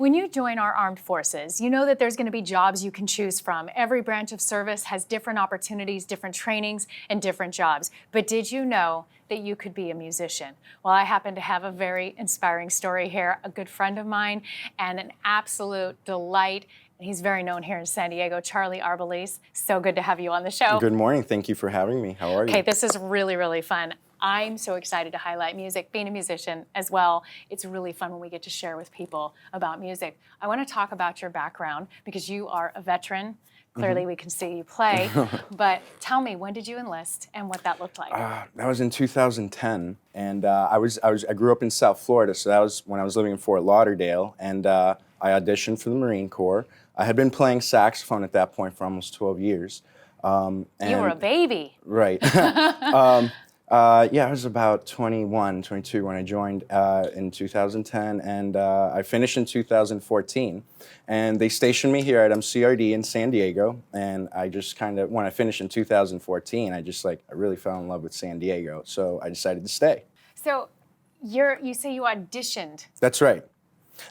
When you join our armed forces, you know that there's going to be jobs you can choose from. Every branch of service has different opportunities, different trainings, and different jobs. But did you know that you could be a musician? Well, I happen to have a very inspiring story here. A good friend of mine and an absolute delight. He's very known here in San Diego, Charlie Arbelaez. So good to have you on the show. Good morning. Thank you for having me. How are you? Okay, this is really, really fun. I'm so excited to highlight music, being a musician as well. It's really fun when we get to share with people about music. I want to talk about your background because you are a veteran. Clearly we can see you play, but tell me, when did you enlist and what that looked like? That was in 2010, and I grew up in South Florida, so that was when I was living in Fort Lauderdale, and I auditioned for the Marine Corps. I had been playing saxophone at that point for almost 12 years. You were a baby. Right. Yeah, I was about 21, 22 when I joined in 2010, and I finished in 2014. And they stationed me here at MCRD in San Diego, and I just when I finished in 2014, I really fell in love with San Diego, so I decided to stay. So you say you auditioned. That's right.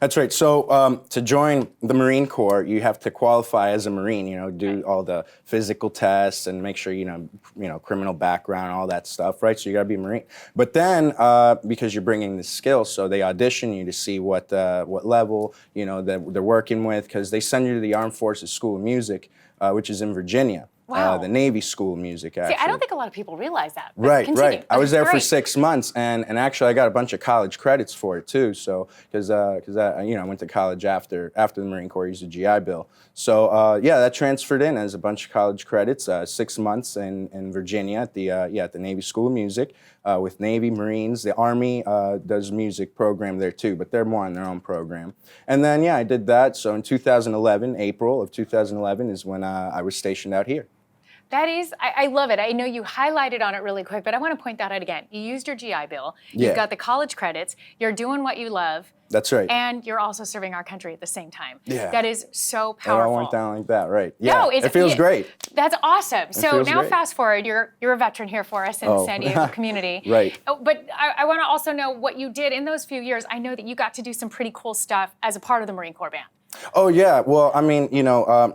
That's right. So to join the Marine Corps, you have to qualify as a Marine. Do all the physical tests and make sure criminal background, all that stuff, right? So you got to be a Marine. But then because you're bringing the skills, so they audition you to see what level that they're working with, because they send you to the Armed Forces School of Music, which is in Virginia. Wow. The Navy School of Music, actually. See, I don't think a lot of people realize that. Right. Continue. I was there for Great. 6 months, and actually I got a bunch of college credits for it too. So because I went to college after the Marine Corps, used a GI Bill. So yeah, that transferred in as a bunch of college credits. 6 months in Virginia at the Navy School of Music with Navy, Marines. The Army does music program there too, but they're more on their own program. And then I did that. So in 2011, April of 2011 is when I was stationed out here. That is, I love it. I know you highlighted on it really quick, but I want to point that out again. You used your GI Bill. You've got the college credits. You're doing what you love. That's right. And you're also serving our country at the same time. Yeah. That is so powerful. It all went down like that, right? Yeah. No, it feels great. That's awesome. So now great. Fast forward, you're a veteran here for us in the San Diego community. Right. But I want to also know what you did in those few years. I know that you got to do some pretty cool stuff as a part of the Marine Corps band. Oh yeah, well, I mean,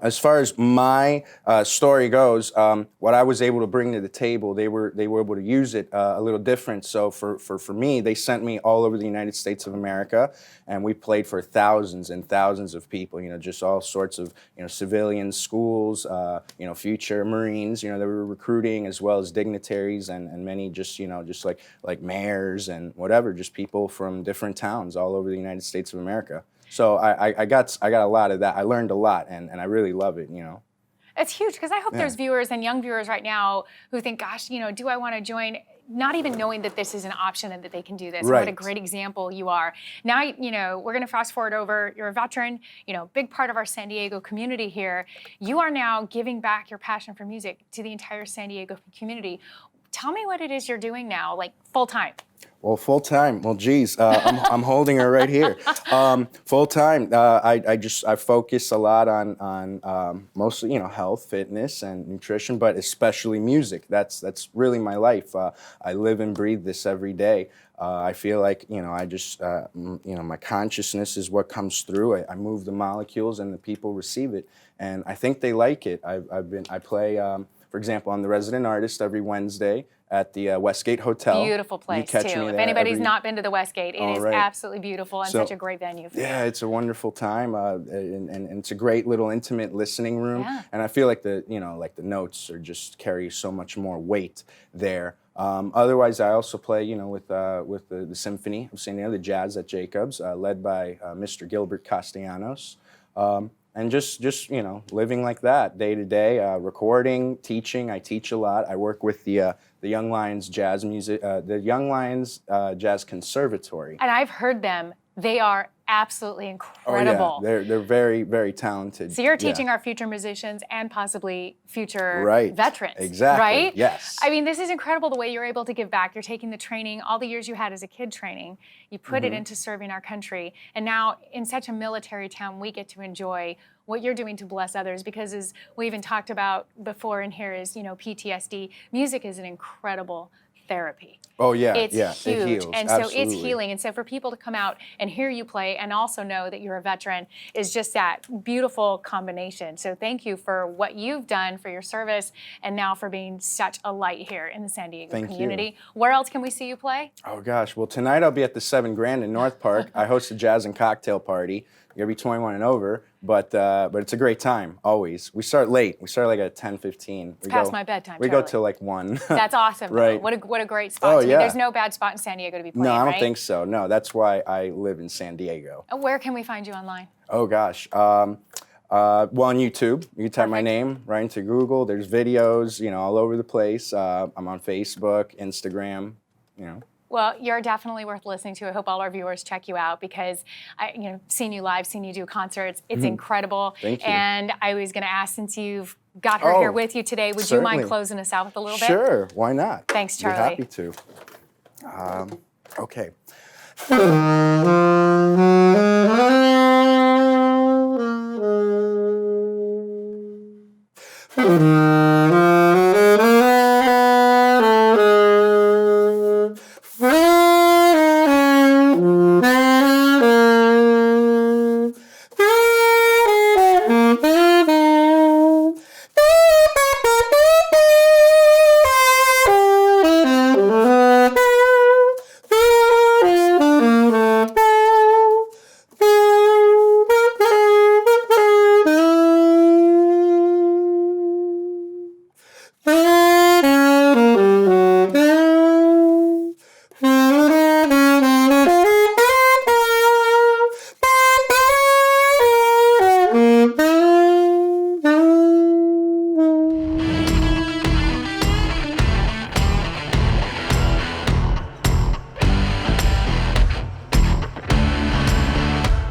as far as my story goes, what I was able to bring to the table, they were able to use it a little different. So for me, they sent me all over the United States of America, and we played for thousands and thousands of people. Just all sorts of civilians, schools, future Marines. They were recruiting, as well as dignitaries and many just like mayors and whatever, just people from different towns all over the United States of America. So I got a lot of that. I learned a lot, and I really love it, It's huge, because I hope there's viewers and young viewers right now who think, gosh, do I want to join? Not even knowing that this is an option and that they can do this. Right. What a great example you are. Now, we're going to fast forward over. You're a veteran, big part of our San Diego community here. You are now giving back your passion for music to the entire San Diego community. Tell me what it is you're doing now, like full time. Well, full time. Well, geez, I'm holding her right here. Full time. I focus a lot on mostly health, fitness, and nutrition, but especially music. That's really my life. I live and breathe this every day. I feel like my consciousness is what comes through. I move the molecules, and the people receive it, and I think they like it. I play. For example, I'm the resident artist every Wednesday at the Westgate Hotel. Beautiful place, too. If anybody's not been to the Westgate, it is absolutely beautiful and such a great venue for you. Yeah, it's a wonderful time, and it's a great little intimate listening room. Yeah. And I feel like the notes just carry so much more weight there. Otherwise, I also play, with the Symphony of San Diego, the Jazz at Jacobs, led by Mr. Gilbert Castellanos. And just living like that day to day, recording, teaching. I teach a lot. I work with the Young Lions Jazz Jazz Conservatory. And I've heard them. They are absolutely incredible. Oh, yeah. They're very, very talented. So you're teaching our future musicians and possibly future veterans. Exactly. Right? Yes. I mean, this is incredible the way you're able to give back. You're taking the training, all the years you had as a kid training, you put it into serving our country. And now in such a military town, we get to enjoy what you're doing to bless others, because as we even talked about before in here is, PTSD. Music is an incredible therapy. Oh yeah, It's yeah, huge. it heals. And so Absolutely. it's healing. And so for people to come out and hear you play and also know that you're a veteran is just that beautiful combination. So thank you for what you've done for your service and now for being such a light here in the San Diego Thank community. you. Where else can we see you play? Oh gosh, well tonight I'll be at the 7 Grand in North Park. I host a jazz and cocktail party. You gotta be 21 and over, but it's a great time always. We start late. We start like at 10:15. It's past my bedtime, We go Charlie. till like 1. That's awesome. though. Right. What a great spot Oh, to be. yeah. There's no bad spot in San Diego to be playing, No, I don't right? think so. No, that's why I live in San Diego. Where can we find you online? Oh gosh. Well, on YouTube, you type my Perfect. name right into Google. There's videos, all over the place. I'm on Facebook, Instagram, Well, you're definitely worth listening to. I hope all our viewers check you out because seen you live, seen you do concerts. It's incredible. Thank you. And I was going to ask, since you've got her Oh, here with you today, would you mind certainly. closing us out with a little bit? Sure, why not? Thanks, Be Charlie. happy to. Okay.